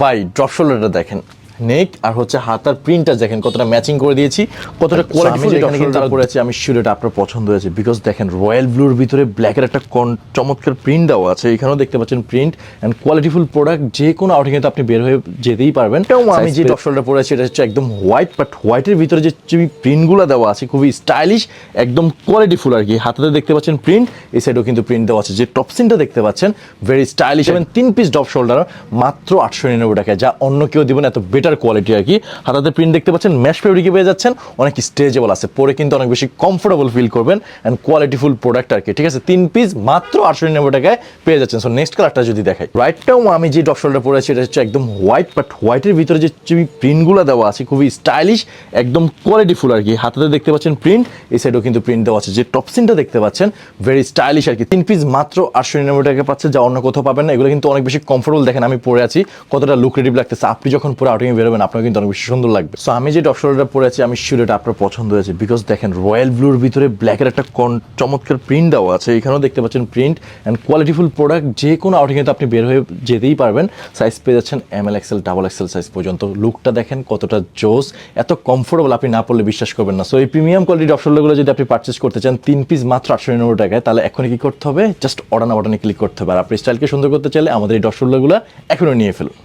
ভাই ড্রপ শোল্ডারটা দেখেন, নেক আর হচ্ছে হাতার প্রিন্টটা দেখেন কতটা ম্যাচিং করে দিয়েছি, কতটা কোয়ালিটিফুল এখানে কিন্তু পড়েছি। আমি শিওর এটা আপনার পছন্দ হয়েছে, বিকজ দেখেন রয়্যাল ব্লুর ভিতরে ব্ল্যাকের একটা চমৎকার প্রিন্ট দেওয়া আছে, এখানেও দেখতে পাচ্ছেন প্রিন্ট অ্যান্ড কোয়ালিটিফুল প্রোডাক্ট, যে কোনো আউটিং এ আপনি বের হয়ে যেতেই পারবেন। আমি যে ড্রপ শোল্ডার পরেছি এটা হচ্ছে একদম হোয়াইট, বাট হোয়াইটের ভিতরে যে প্রিন্টগুলো দেওয়া আছে খুবই স্টাইলিশ, একদম কোয়ালিটিফুল আর কি। হাতাতে দেখতে পাচ্ছেন প্রিন্ট, এই সাইডেও কিন্তু প্রিন্ট দেওয়া আছে। যে টপসিনটা দেখতে পাচ্ছেন ভেরি স্টাইলিশ এবং 3 পিস ড্রপ শোল্ডার মাত্র 899 টাকায়, যা অন্য কেউ দিবেন এত বেটার কোয়ালিটি আর কি। হাতাতে প্রিন্ট দেখতে পাচ্ছেন, ম্যাশ ফেব্রিকে পেয়ে যাচ্ছেন, অনেক স্ট্রেচেবল আছে, পরে কিন্তু অনেক বেশি কমফোর্টেবল ফিল করবেন অ্যান্ড কোয়ালিটিফুল প্রোডাক্ট আর কি। ঠিক আছে, 3 পিস মাত্র 899 টাকায় পেয়ে যাচ্ছেন। সো নেক্সট কালারটা যদি দেখাই, রাইটটাও আমি যে ড্রপ শোল্ডার পরেছি এটা হচ্ছে একদম হোয়াইট, বাট হোয়াইটের ভিতরে যে প্রিন্টগুলো দেওয়া আছে খুবই স্টাইলিশ, একদম কোয়ালিটিফুল আর কি। হাতাতে দেখতে পাচ্ছেন প্রিন্ট, এই সাইডেও কিন্তু প্রিন্ট দেওয়া আছে। যে টপসিনটা দেখতে পাচ্ছেন ভেরি স্টাইলিশ আর কি। 3 পিস মাত্র 899 টাকা পাচ্ছে, যা অন্য কোথাও পাবেন না। এগুলো কিন্তু অনেক বেশি কমফোর্টেবল, দেখেন আমি পরে আছি কতটা লুক্রেটিভ লাগতেছে। আপনি যখন পুরো আউটিং এ বেরোবেন আপনার কিন্তু অনেক বেশি সুন্দর লাগবে। সো আমি যে ড্রপ শোল্ডারটা পরেছি আমি শিওর এটা আপনার পছন্দ হয়েছে, বিকজ দেখেন রয়্যাল ব্লুর ভিতরে ব্ল্যাকের একটা চমৎকার প্রিন্ট দেওয়া আছে, এখানেও দেখতে পাচ্ছেন প্রিন্ট অ্যান্ড কোয়ালিটিফুল প্রোডাক্ট, যে কোনো আউটিং এ আপনি বের হয়ে যেতেই পারবেন। সাইজ পেয়ে যাচ্ছেন ML XL XXL সাইজ পর্যন্ত। লুকটা দেখেন কতটা জোস, এত কমফোর্টেবল, আপনি না পড়লে বিশ্বাস করবেন না। সো এই প্রিমিয়াম কোয়ালিটি ড্রপ শোল্ডারগুলো যদি আপনি পারচেস করতে চান 3 পিস মাত্র 899 টাকায়, তাহলে এখনই কি করতে হবে, জাস্ট অর্ডার বাটনে ক্লিক করতে হবে। আর আপনি স্টাইলকে সুন্দর করতে চাইলে আমাদের এই ড্রপ শোল্ডারগুলো এখনই নিয়ে ফেলুন।